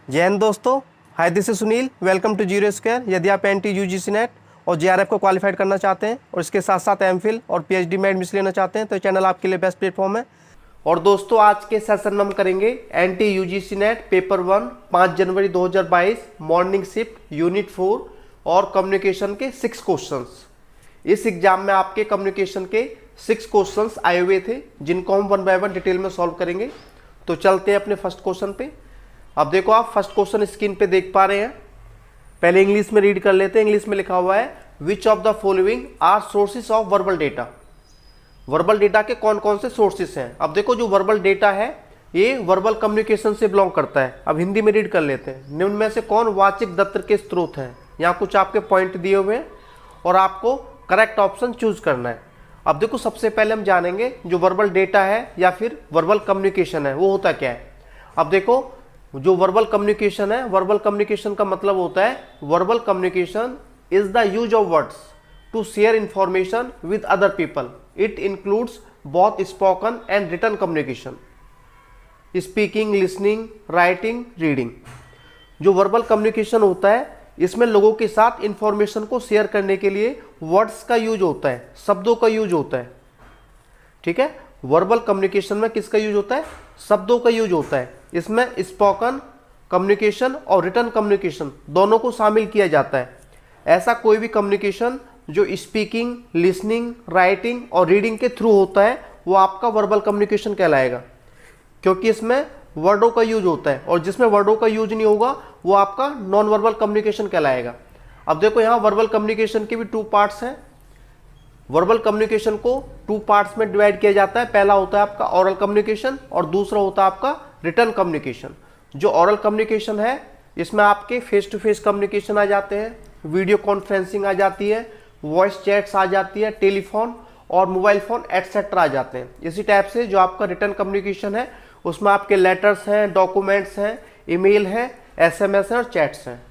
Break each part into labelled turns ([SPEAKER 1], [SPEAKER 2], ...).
[SPEAKER 1] जय हिंद दोस्तों। Hi, this is Sunil. Welcome to zero square. यदि आप एनटी यूजीसी नेट और जेआरएफ को क्वालिफाइड करना चाहते हैं और इसके साथ साथ एमफिल और पीएचडी में एडमिशन लेना चाहते हैं तो चैनल आपके लिए बेस्ट प्लेटफॉर्म है। और दोस्तों, आज के सेशन में हम करेंगे एनटी यूजीसी नेट पेपर 1 5 जनवरी 2022 मॉर्निंग शिफ्ट यूनिट 4 और कम्युनिकेशन के 6 क्वेश्चंस। इस एग्जाम में आपके कम्युनिकेशन के 6 क्वेश्चंस आए हुए थे जिनको हम 1 बाय 1 डिटेल में सॉल्व करेंगे। तो चलते हैं अपने फर्स्ट क्वेश्चन पे। अब देखो, आप फर्स्ट क्वेश्चन स्क्रीन पे देख पा रहे हैं। पहले इंग्लिश में रीड कर लेते हैं। इंग्लिश में लिखा हुआ है, which of the following are sources of verbal data. Verbal data के कौन कौन से सोर्सेस हैं। अब देखो, जो वर्बल डेटा है ये वर्बल कम्युनिकेशन से बिलोंग करता है। अब हिंदी में रीड कर लेते हैं। निम्न में से कौन वाचिक दत्र के स्रोत हैं। यहाँ कुछ आपके पॉइंट दिए हुए हैं और आपको करेक्ट ऑप्शन चूज करना है। अब देखो, सबसे पहले हम जानेंगे जो वर्बल डेटा है या फिर वर्बल कम्युनिकेशन है वो होता क्या है। अब देखो, जो वर्बल कम्युनिकेशन है, वर्बल कम्युनिकेशन का मतलब होता है verbal communication is the use of words to share information with other people. It includes both spoken and written communication, speaking, listening, writing, reading. जो वर्बल कम्युनिकेशन होता है इसमें लोगों के साथ इंफॉर्मेशन को शेयर करने के लिए वर्ड्स का यूज होता है, शब्दों का यूज होता है। ठीक है, वर्बल कम्युनिकेशन में किसका यूज होता है, शब्दों का यूज होता है। इसमें स्पोकन कम्युनिकेशन और रिटन कम्युनिकेशन दोनों को शामिल किया जाता है। ऐसा कोई भी कम्युनिकेशन जो स्पीकिंग, लिसनिंग, राइटिंग और रीडिंग के थ्रू होता है वो आपका वर्बल कम्युनिकेशन कहलाएगा, क्योंकि इसमें वर्डों का यूज होता है। और जिसमें वर्डों का यूज नहीं होगा वो आपका नॉन वर्बल कम्युनिकेशन कहलाएगा। अब देखो, यहाँ वर्बल कम्युनिकेशन के भी 2 पार्ट्स हैं। वर्बल कम्युनिकेशन को 2 पार्ट्स में डिवाइड किया जाता है। पहला होता है आपका ओरल कम्युनिकेशन और दूसरा होता है आपका रिटन कम्युनिकेशन। जो ओरल कम्युनिकेशन है इसमें आपके फेस टू फेस कम्युनिकेशन आ जाते हैं, वीडियो कॉन्फ्रेंसिंग आ जाती है, वॉइस चैट्स आ जाती है, टेलीफोन और मोबाइल फोन एटसेट्रा आ जाते हैं। इसी टाइप से जो आपका रिटन कम्युनिकेशन है उसमें आपके लेटर्स हैं, डॉक्यूमेंट्स हैं, ईमेल है, एसएमएस है और चैट्स हैं।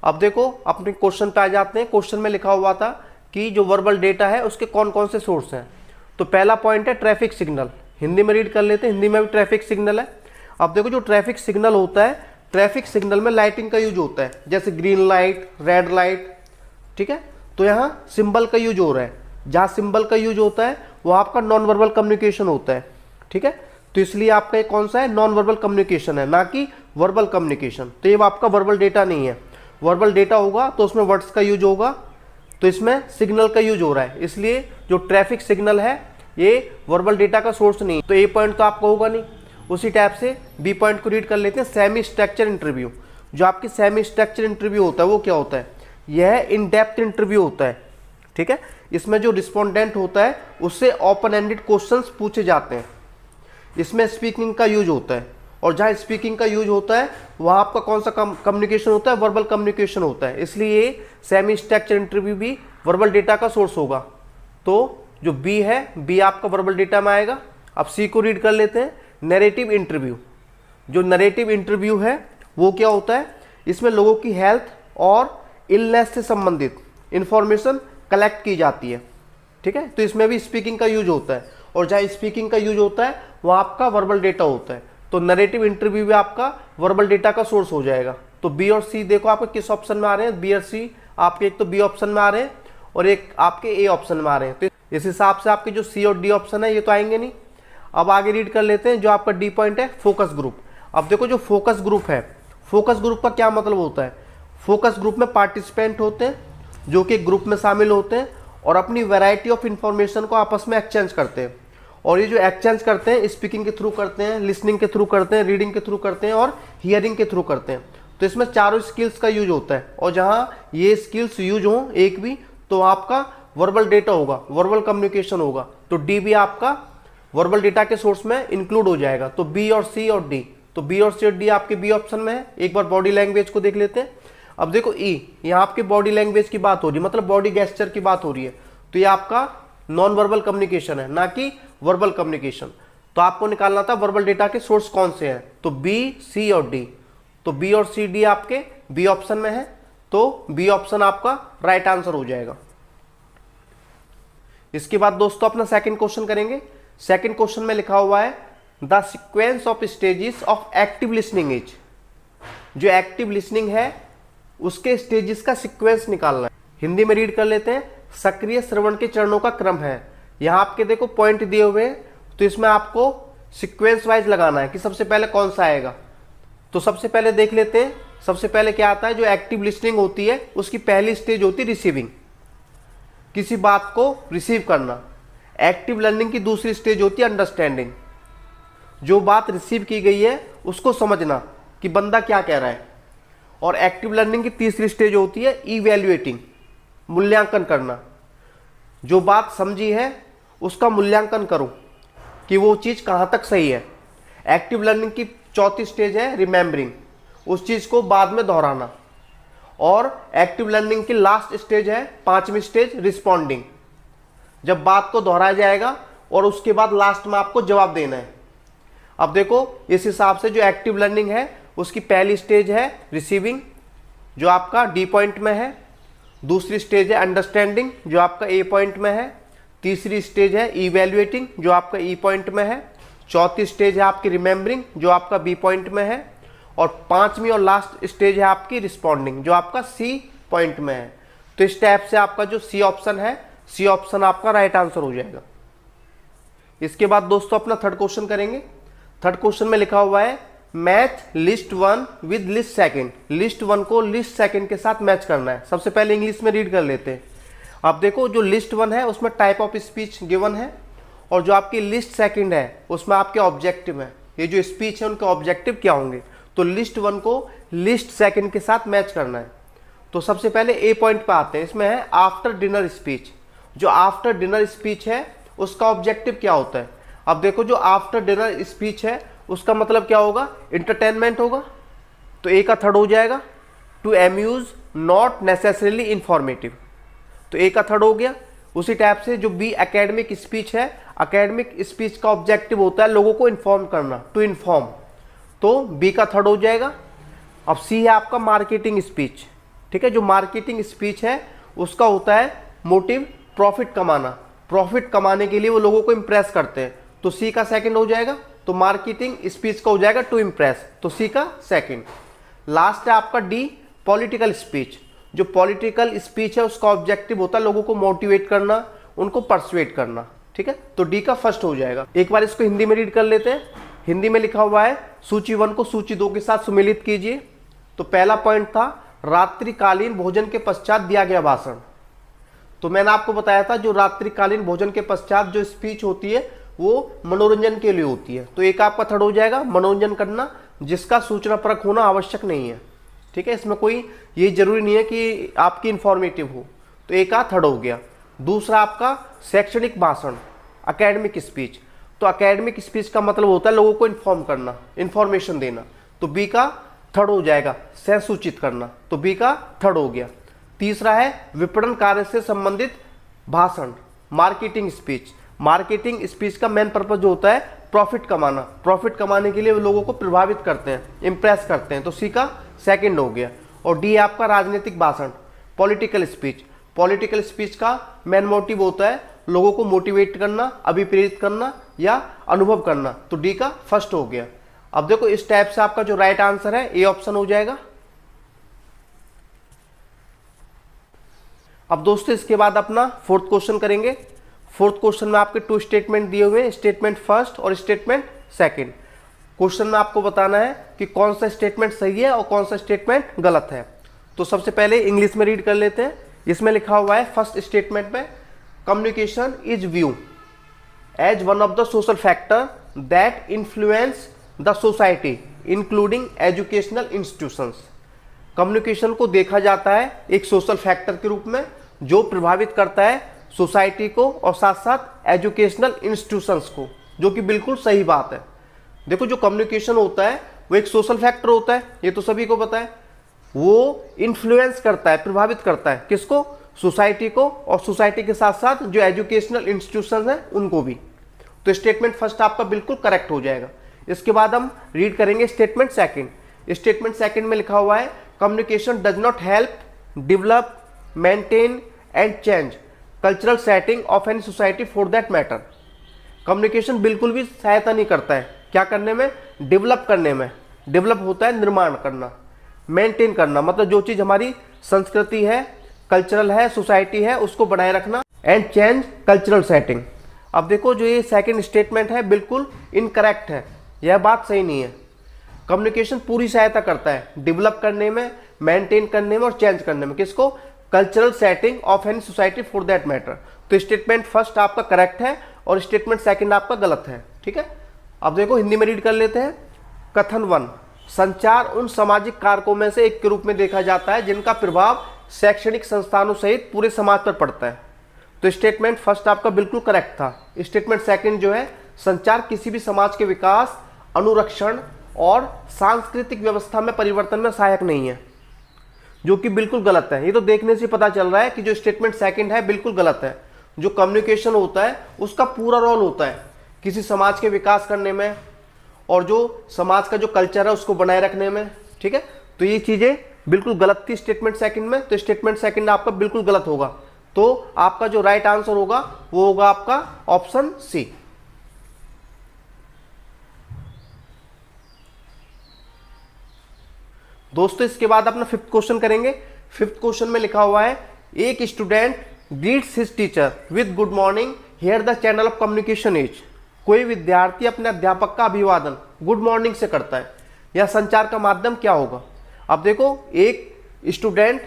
[SPEAKER 1] अब देखो, अपने क्वेश्चन पे आ जाते हैं। क्वेश्चन में लिखा हुआ था कि जो वर्बल डेटा है उसके कौन कौन से सोर्स हैं। तो पहला पॉइंट है ट्रैफिक सिग्नल। हिंदी में रीड कर लेते हैं। हिंदी में भी ट्रैफिक सिग्नल है। अब देखो, जो ट्रैफिक सिग्नल होता है, ट्रैफिक सिग्नल में लाइटिंग का यूज होता है, जैसे ग्रीन लाइट, रेड लाइट। ठीक है, तो यहाँ सिंबल का यूज हो रहा है। जहाँ सिंबल का यूज होता है वो आपका नॉन वर्बल कम्युनिकेशन होता है। ठीक है, तो इसलिए आपका ये कौन सा है, नॉन वर्बल कम्युनिकेशन है, ना कि वर्बल कम्युनिकेशन। तो ये आपका वर्बल डेटा नहीं है। वर्बल डेटा होगा तो उसमें वर्ड्स का यूज होगा, तो इसमें सिग्नल का यूज हो रहा है। इसलिए जो ट्रैफिक सिग्नल है ये वर्बल डेटा का सोर्स नहीं, तो ए पॉइंट तो आपका होगा नहीं। उसी टाइप से बी पॉइंट को रीड कर लेते हैं। Semi structure interview. जो आपकी सेमी स्ट्रक्चर इंटरव्यू होता है वो क्या होता है, यह इन डेप्थ इंटरव्यू होता है। ठीक है, इसमें जो रिस्पोंडेंट होता है उससे ओपन एंडेड क्वेश्चंस पूछे जाते हैं। इसमें स्पीकिंग का यूज होता है, और जहाँ स्पीकिंग का यूज होता है वहाँ आपका कौन सा कम्युनिकेशन होता है, वर्बल कम्युनिकेशन होता है। इसलिए सेमी स्ट्रक्चर इंटरव्यू भी वर्बल डेटा का सोर्स होगा। तो जो बी है, बी आपका वर्बल डेटा में आएगा। अब सी को रीड कर लेते हैं। Narrative interview. जो नैरेटिव इंटरव्यू है वो क्या होता है, इसमें लोगों की हेल्थ और इलनेस से संबंधित इंफॉर्मेशन कलेक्ट की जाती है। ठीक है, तो इसमें भी स्पीकिंग का यूज होता है, और जहाँ स्पीकिंग का यूज होता है वहाँ आपका वर्बल डेटा होता है। तो नैरेटिव इंटरव्यू भी आपका वर्बल डेटा का सोर्स हो जाएगा। तो बी और सी देखो आपके किस ऑप्शन में आ रहे हैं। बी और सी आपके एक तो बी ऑप्शन में आ रहे हैं और एक आपके ए ऑप्शन में आ रहे हैं। तो इस हिसाब से आपके जो सी और डी ऑप्शन है ये तो आएंगे नहीं। अब आगे रीड कर लेते हैं। जो आपका डी पॉइंट है, फोकस ग्रुप। अब देखो, जो फोकस ग्रुप है, फोकस ग्रुप का क्या मतलब होता है। फोकस ग्रुप में पार्टिसिपेंट होते हैं जो कि ग्रुप में शामिल होते हैं और अपनी वैरायटी ऑफ इंफॉर्मेशन को आपस में एक्सचेंज करते हैं। और ये जो एक्सचेंज करते हैं स्पीकिंग के थ्रू करते हैं, लिसनिंग के थ्रू करते हैं, रीडिंग के थ्रू करते हैं और हियरिंग के थ्रू करते हैं। तो इसमें चारों स्किल्स का यूज होता है, और जहाँ ये स्किल्स यूज हो एक भी तो आपका वर्बल डेटा होगा, वर्बल कम्युनिकेशन होगा। तो डी भी आपका वर्बल डेटा के सोर्स में इंक्लूड हो जाएगा। तो बी और सी और डी, तो बी और सी और डी आपके बी ऑप्शन में है। एक बार बॉडी लैंग्वेज को देख लेते हैं। अब देखो, ई, यहाँ आपकी बॉडी लैंग्वेज की बात हो रही है, मतलब बॉडी गेस्चर की बात हो रही है। तो ये आपका नॉन वर्बल कम्युनिकेशन है, ना कि वर्बल कम्युनिकेशन। तो आपको निकालना था वर्बल डेटा के सोर्स कौन से हैं। तो बी, सी और डी। तो बी और सी, डी आपके बी ऑप्शन में है, तो बी ऑप्शन आपका राइट आंसर हो जाएगा। इसके बाद दोस्तों अपना सेकंड क्वेश्चन करेंगे। सेकंड क्वेश्चन में लिखा हुआ है the sequence of stages of active listening is. जो एक्टिव लिसनिंग है उसके स्टेजेस का सीक्वेंस निकालना है। हिंदी में रीड कर लेते हैं। सक्रिय श्रवण के चरणों का क्रम है। यहाँ आपके देखो पॉइंट दिए हुए हैं, तो इसमें आपको सीक्वेंस वाइज लगाना है कि सबसे पहले कौन सा आएगा। तो सबसे पहले देख लेते हैं। सबसे पहले क्या आता है, जो एक्टिव लिसनिंग होती है उसकी पहली स्टेज होती है रिसीविंग, किसी बात को रिसीव करना। एक्टिव लर्निंग की दूसरी स्टेज होती है अंडरस्टैंडिंग, जो बात रिसीव की गई है उसको समझना कि बंदा क्या कह रहा है। और एक्टिव लर्निंग की तीसरी स्टेज होती है इवैल्यूएटिंग, मूल्यांकन करना। जो बात समझी है उसका मूल्यांकन करो कि वो चीज़ कहाँ तक सही है। एक्टिव लर्निंग की चौथी स्टेज है रिमेंबरिंग, उस चीज़ को बाद में दोहराना। और एक्टिव लर्निंग की लास्ट स्टेज है पांचवी स्टेज रिस्पॉन्डिंग, जब बात को दोहराया जाएगा और उसके बाद लास्ट में आपको जवाब देना है। अब देखो इस हिसाब से जो एक्टिव लर्निंग है उसकी पहली स्टेज है रिसीविंग, जो आपका डी पॉइंट में है। दूसरी स्टेज है अंडरस्टैंडिंग, जो आपका ए पॉइंट में है। तीसरी स्टेज है इवैल्यूएटिंग, जो आपका ई पॉइंट में है। चौथी स्टेज है आपकी रिमेंबरिंग, जो आपका बी पॉइंट में है। और पांचवी और लास्ट स्टेज है आपकी रिस्पॉन्डिंग, जो आपका सी पॉइंट में है। तो इस टाइप से आपका जो सी ऑप्शन है, सी ऑप्शन आपका राइट आंसर हो जाएगा। इसके बाद दोस्तों अपना थर्ड क्वेश्चन करेंगे। थर्ड क्वेश्चन में लिखा हुआ है match list one with list second. List one को लिस्ट सेकंड के साथ मैच करना है। सबसे पहले इंग्लिश में रीड कर लेते हैं। अब देखो जो लिस्ट वन है उसमें टाइप ऑफ स्पीच गिवन है, और जो आपकी लिस्ट सेकंड है उसमें आपके ऑब्जेक्टिव है। ये जो स्पीच है उनके ऑब्जेक्टिव क्या होंगे। तो लिस्ट वन को लिस्ट सेकंड के साथ मैच करना है। तो सबसे पहले ए पॉइंट पे आते हैं। इसमें है आफ्टर डिनर स्पीच। जो आफ्टर डिनर स्पीच है उसका ऑब्जेक्टिव क्या होता है। अब देखो जो आफ्टर डिनर स्पीच है उसका मतलब क्या होगा, इंटरटेनमेंट होगा। तो ए का थर्ड हो जाएगा to amuse not necessarily informative. तो ए का थर्ड हो गया। उसी टाइप से जो बी एकेडमिक स्पीच है, एकेडमिक स्पीच का ऑब्जेक्टिव होता है लोगों को इन्फॉर्म करना, टू इन्फॉर्म। तो बी का थर्ड हो जाएगा। अब सी है आपका मार्केटिंग स्पीच। ठीक है, जो मार्केटिंग स्पीच है उसका होता है मोटिव प्रॉफिट कमाना। प्रॉफिट कमाने के लिए वो लोगों को इंप्रेस करते हैं। तो सी का सेकंड हो जाएगा। तो मार्केटिंग स्पीच का हो जाएगा टू इम्प्रेस, तो सी का सेकंड। लास्ट है आपका डी पॉलिटिकल स्पीच। जो पॉलिटिकल स्पीच है उसका ऑब्जेक्टिव होता है लोगों को मोटिवेट करना, उनको परसुएट करना। ठीक है, तो डी का फर्स्ट हो जाएगा। एक बार इसको हिंदी में रीड कर लेते हैं। हिंदी में लिखा हुआ है सूची वन को सूची दो के साथ सुमेलित कीजिए। तो पहला पॉइंट था रात्रिकालीन भोजन के पश्चात दिया गया भाषण। तो मैंने आपको बताया था जो रात्रिकालीन भोजन के पश्चात जो स्पीच होती है वो मनोरंजन के लिए होती है। तो एक आपका थर्ड हो जाएगा मनोरंजन करना, जिसका सूचना परक होना आवश्यक नहीं है। ठीक है, इसमें कोई ये जरूरी नहीं है कि आपकी इंफॉर्मेटिव हो। तो एक का थर्ड हो गया। दूसरा आपका शैक्षणिक भाषण, एकेडमिक स्पीच। तो एकेडमिक स्पीच का मतलब होता है लोगों को इन्फॉर्म करना, इंफॉर्मेशन देना। तो बी का थर्ड हो जाएगा सह सूचित करना। तो बी का थर्ड हो गया। तीसरा है विपणन कार्य से संबंधित भाषण, मार्केटिंग स्पीच। मार्केटिंग स्पीच का मेन पर्पज जो होता है प्रॉफिट कमाना। प्रॉफिट कमाने के लिए वो लोगों को प्रभावित करते हैं, इंप्रेस करते हैं। तो सी का सेकंड हो गया। और डी आपका राजनीतिक भाषण, पॉलिटिकल स्पीच। पॉलिटिकल स्पीच का मेन मोटिव होता है लोगों को मोटिवेट करना, अभिप्रेरित करना या अनुभव करना। तो डी का फर्स्ट हो गया। अब देखो इस टाइप से आपका जो राइट आंसर है ए ऑप्शन हो जाएगा। अब दोस्तों इसके बाद अपना फोर्थ क्वेश्चन करेंगे। फोर्थ क्वेश्चन में आपके टू स्टेटमेंट दिए हुए हैं, स्टेटमेंट फर्स्ट और स्टेटमेंट सेकंड। क्वेश्चन में आपको बताना है कि कौन सा स्टेटमेंट सही है और कौन सा स्टेटमेंट गलत है। तो सबसे पहले इंग्लिश में रीड कर लेते हैं। इसमें लिखा हुआ है फर्स्ट स्टेटमेंट में communication is view as one of the social factor that influence the society including educational institutions. Communication को देखा जाता है एक सोशल फैक्टर के रूप में जो प्रभावित करता है सोसाइटी को और साथ साथ एजुकेशनल इंस्टीट्यूशंस को, जो कि बिल्कुल सही बात है। देखो जो कम्युनिकेशन होता है वो एक सोशल फैक्टर होता है, ये तो सभी को पता है। वो इन्फ्लुएंस करता है, प्रभावित करता है किसको, सोसाइटी को, और सोसाइटी के साथ साथ जो एजुकेशनल इंस्टीट्यूशन हैं उनको भी। तो स्टेटमेंट फर्स्ट आपका बिल्कुल करेक्ट हो जाएगा। इसके बाद हम रीड करेंगे स्टेटमेंट सेकंड। स्टेटमेंट सेकंड में लिखा हुआ है communication does not help develop maintain and change cultural setting of any society for that matter. Communication बिल्कुल भी सहायता नहीं करता है क्या करने में, डेवलप करने में। डेवलप होता है निर्माण करना, मेंटेन करना, मतलब जो चीज़ हमारी संस्कृति है, कल्चरल है, सोसाइटी है, उसको बनाए रखना। And change cultural setting. अब देखो जो ये सेकंड स्टेटमेंट है बिल्कुल इनकरेक्ट है, यह बात सही नहीं है। कम्युनिकेशन पूरी सहायता करता है डेवलप करने में, मेंटेन करने में और चेंज करने में। किसको? Cultural setting of any society for that matter. तो स्टेटमेंट फर्स्ट आपका करेक्ट है और स्टेटमेंट सेकंड आपका गलत है। ठीक है, अब देखो हिंदी में रीड कर लेते हैं। कथन 1, संचार उन सामाजिक कारकों में से एक के रूप में देखा जाता है जिनका प्रभाव शैक्षणिक संस्थानों सहित पूरे समाज पर पड़ता है। तो स्टेटमेंट फर्स्ट आपका बिल्कुल करेक्ट था। स्टेटमेंट सेकंड जो है, संचार किसी भी समाज के विकास, अनुरक्षण और सांस्कृतिक व्यवस्था में परिवर्तन में सहायक नहीं है, जो कि बिल्कुल गलत है। ये तो देखने से पता चल रहा है कि जो स्टेटमेंट सेकंड है बिल्कुल गलत है। जो कम्युनिकेशन होता है उसका पूरा रोल होता है किसी समाज के विकास करने में और जो समाज का जो कल्चर है उसको बनाए रखने में। ठीक है, तो ये चीजें बिल्कुल गलत थी स्टेटमेंट सेकंड में, तो स्टेटमेंट सेकंड आपका बिल्कुल गलत होगा। तो आपका जो राइट आंसर होगा वो होगा आपका ऑप्शन सी। दोस्तों इसके बाद अपना फिफ्थ क्वेश्चन करेंगे। फिफ्थ क्वेश्चन में लिखा हुआ है, एक student greets his teacher with good morning, here the channel of communication is. कोई विद्यार्थी अपने अध्यापक का अभिवादन गुड मॉर्निंग से करता है, यह संचार का माध्यम क्या होगा? अब देखो, एक स्टूडेंट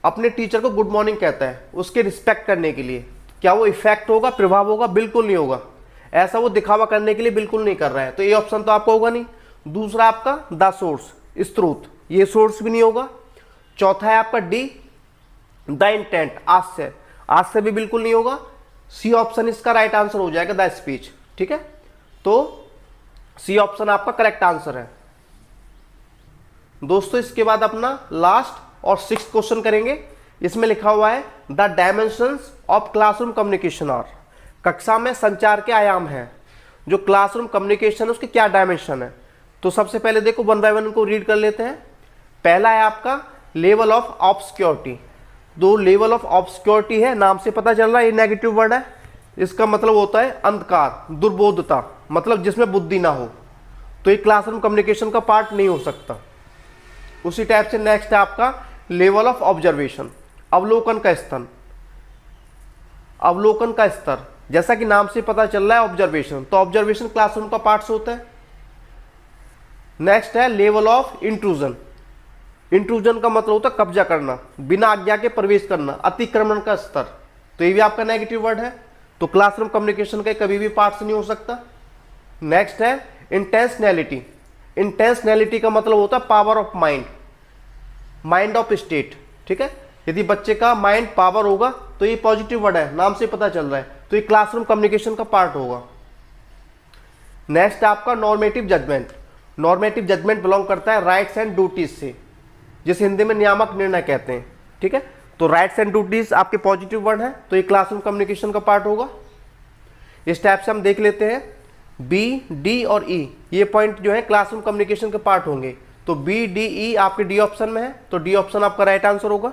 [SPEAKER 1] अपने टीचर को गुड मॉर्निंग कहता है उसके रिस्पेक्ट करने के लिए, क्या वो इफेक्ट होगा, प्रभाव होगा? बिल्कुल नहीं होगा। ऐसा वो दिखावा करने के लिए बिल्कुल नहीं कर रहा है, तो ये ऑप्शन तो आपका होगा नहीं। दूसरा आपका द सोर्स, स्रोत, ये सोर्स भी नहीं होगा। चौथा है आपका डी, द इंटेंट, आशय भी बिल्कुल नहीं होगा। सी ऑप्शन इसका राइट आंसर हो जाएगा, द स्पीच। ठीक है, तो सी ऑप्शन आपका करेक्ट आंसर है। दोस्तों इसके बाद अपना लास्ट और सिक्स्थ क्वेश्चन करेंगे। इसमें लिखा हुआ है, the dimensions of classroom communication are. कक्षा में संचार के आयाम हैं। जो क्लासरूम कम्युनिकेशन है उसके क्या डायमेंशन है? तो सबसे पहले देखो वन बाय वन को रीड कर लेते हैं। पहला है आपका लेवल ऑफ ऑब्सक्योरिटी। दो लेवल ऑफ ऑब्सक्योरिटी है, नाम से पता चल रहा है ये नेगेटिव वर्ड है। इसका मतलब होता है अंधकार, दुर्बोधता, मतलब जिसमें बुद्धि ना हो, तो ये क्लासरूम कम्युनिकेशन का पार्ट नहीं हो सकता। उसी टाइप से नेक्स्ट है आपका लेवल ऑफ ऑब्जर्वेशन, अवलोकन का स्तर। अवलोकन का स्तर, जैसा कि नाम से पता चल रहा है ऑब्जर्वेशन, तो ऑब्जर्वेशन क्लासरूम का पार्ट होता है। नेक्स्ट है लेवल ऑफ इंट्रूजन। इंट्रूजन का मतलब होता है कब्जा करना, बिना आज्ञा के प्रवेश करना, अतिक्रमण का स्तर, तो ये भी आपका नेगेटिव वर्ड है, तो क्लासरूम कम्युनिकेशन का कभी भी पार्ट नहीं हो सकता। नेक्स्ट है इंटेंशनैलिटी। इंटेंशनैलिटी का मतलब होता है power of mind, mind of state. ठीक है, यदि बच्चे का माइंड पावर होगा तो ये पॉजिटिव वर्ड है, नाम से पता चल रहा है, तो ये क्लासरूम कम्युनिकेशन का पार्ट होगा। नेक्स्ट आपका normative judgment. Normative judgment belong करता है राइट्स एंड ड्यूटीज से, जिसे हिंदी में नियामक निर्णय कहते हैं। ठीक है, तो राइट्स एंड ड्यूटीज आपके पॉजिटिव वर्ड है, तो ये क्लासरूम कम्युनिकेशन का पार्ट होगा। इस टाइप से हम देख लेते हैं, बी, डी और ई, ये पॉइंट जो है क्लासरूम कम्युनिकेशन के पार्ट होंगे। तो बी, डी, ई आपके डी ऑप्शन में है, तो डी ऑप्शन आपका राइट आंसर होगा।